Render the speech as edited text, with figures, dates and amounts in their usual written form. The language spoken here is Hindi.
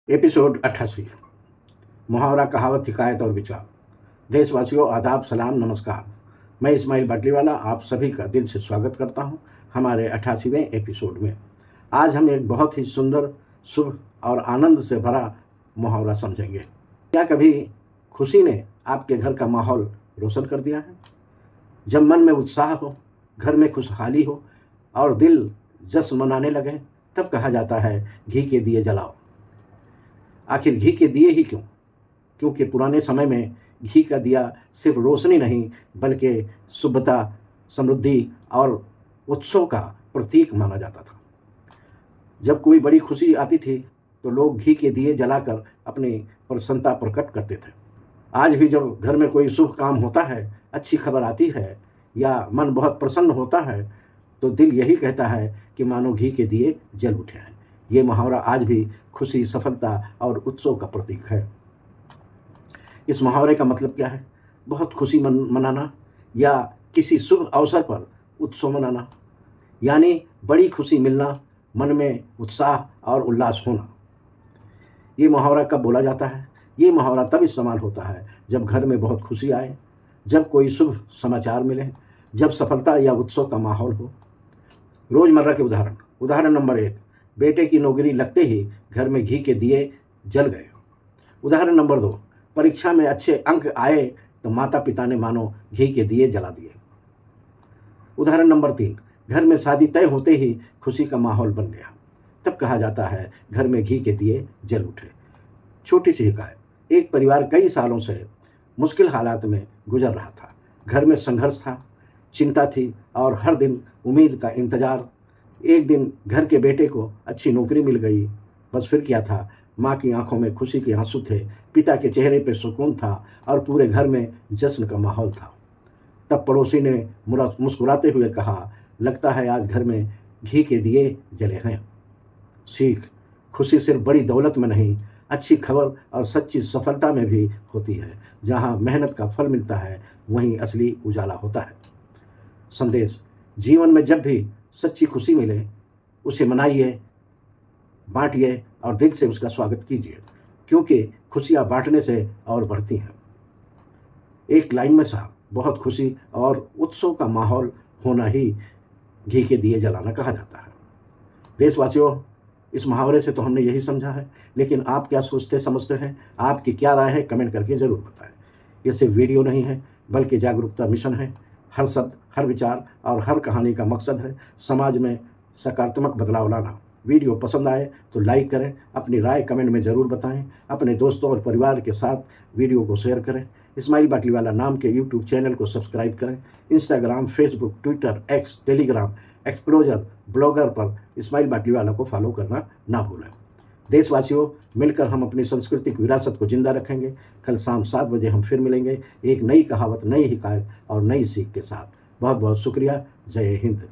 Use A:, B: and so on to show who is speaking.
A: एपिसोड 88। मुहावरा, कहावत, हिकायत और विचार। देशवासियों, आदाब, सलाम, नमस्कार। मैं इस्माइल बाटलीवाला आप सभी का दिल से स्वागत करता हूं हमारे 88वें एपिसोड में। आज हम एक बहुत ही सुंदर, शुभ और आनंद से भरा मुहावरा समझेंगे। क्या कभी खुशी ने आपके घर का माहौल रोशन कर दिया है? जब मन में उत्साह हो, घर में खुशहाली हो और दिल जश्न मनाने लगे, तब कहा जाता है घी के दिए जलाओ। आखिर घी के दिए ही क्यों? क्योंकि पुराने समय में घी का दिया सिर्फ रोशनी नहीं बल्कि शुभता, समृद्धि और उत्सव का प्रतीक माना जाता था। जब कोई बड़ी खुशी आती थी तो लोग घी के दिए जलाकर अपनी प्रसन्नता प्रकट करते थे। आज भी जब घर में कोई शुभ काम होता है, अच्छी खबर आती है या मन बहुत प्रसन्न होता है तो दिल यही कहता है कि मानो घी के दिए जल उठे हैं। ये मुहावरा आज भी खुशी, सफलता और उत्सव का प्रतीक है। इस मुहावरे का मतलब क्या है? बहुत खुशी मनाना या किसी शुभ अवसर पर उत्सव मनाना, यानी बड़ी खुशी मिलना, मन में उत्साह और उल्लास होना। ये मुहावरा कब बोला जाता है? ये मुहावरा तब इस्तेमाल होता है जब घर में बहुत खुशी आए, जब कोई शुभ समाचार मिले, जब सफलता या उत्सव का माहौल हो। रोजमर्रा के उदाहरण नंबर 1, बेटे की नौकरी लगते ही घर में घी के दिए जल गए। उदाहरण नंबर 2, परीक्षा में अच्छे अंक आए तो माता पिता ने मानो घी के दिए जला दिए। उदाहरण नंबर 3, घर में शादी तय होते ही खुशी का माहौल बन गया, तब कहा जाता है घर में घी के दिए जल उठे। छोटी सी हिकायत। एक परिवार कई सालों से मुश्किल हालात में गुजर रहा था। घर में संघर्ष था, चिंता थी और हर दिन उम्मीद का इंतजार। एक दिन घर के बेटे को अच्छी नौकरी मिल गई। बस फिर क्या था, माँ की आंखों में खुशी के आंसू थे, पिता के चेहरे पे सुकून था और पूरे घर में जश्न का माहौल था। तब पड़ोसी ने मुस्कुराते हुए कहा, लगता है आज घर में घी के दिए जले हैं। सीख: खुशी सिर्फ बड़ी दौलत में नहीं, अच्छी खबर और सच्ची सफलता में भी होती है। जहाँ मेहनत का फल मिलता है वहीं असली उजाला होता है। संदेश: जीवन में जब भी सच्ची खुशी मिले उसे मनाइए, बांटिए और दिल से उसका स्वागत कीजिए, क्योंकि खुशियाँ बांटने से और बढ़ती हैं। एक लाइन में साफ, बहुत खुशी और उत्सव का माहौल होना ही घी के दिए जलाना कहा जाता है। देशवासियों, इस मुहावरे से तो हमने यही समझा है, लेकिन आप क्या सोचते समझते हैं? आपकी क्या राय है? कमेंट करके ज़रूर बताएं। ये सिर्फ वीडियो नहीं है बल्कि जागरूकता मिशन है। हर शब्द, हर विचार और हर कहानी का मकसद है समाज में सकारात्मक बदलाव लाना। वीडियो पसंद आए तो लाइक करें, अपनी राय कमेंट में ज़रूर बताएं, अपने दोस्तों और परिवार के साथ वीडियो को शेयर करें। इस्माइल बाटलीवाला नाम के यूट्यूब चैनल को सब्सक्राइब करें। Instagram, Facebook, Twitter, x, Telegram, एक्सप्लोजर, blogger पर इस्माइल बाटलीवाला को फॉलो करना ना भूलें। देशवासियों, मिलकर हम अपनी सांस्कृतिक विरासत को जिंदा रखेंगे। कल शाम 7 बजे हम फिर मिलेंगे एक नई कहावत, नई हिकायत और नई सीख के साथ। बहुत बहुत शुक्रिया। जय हिंद।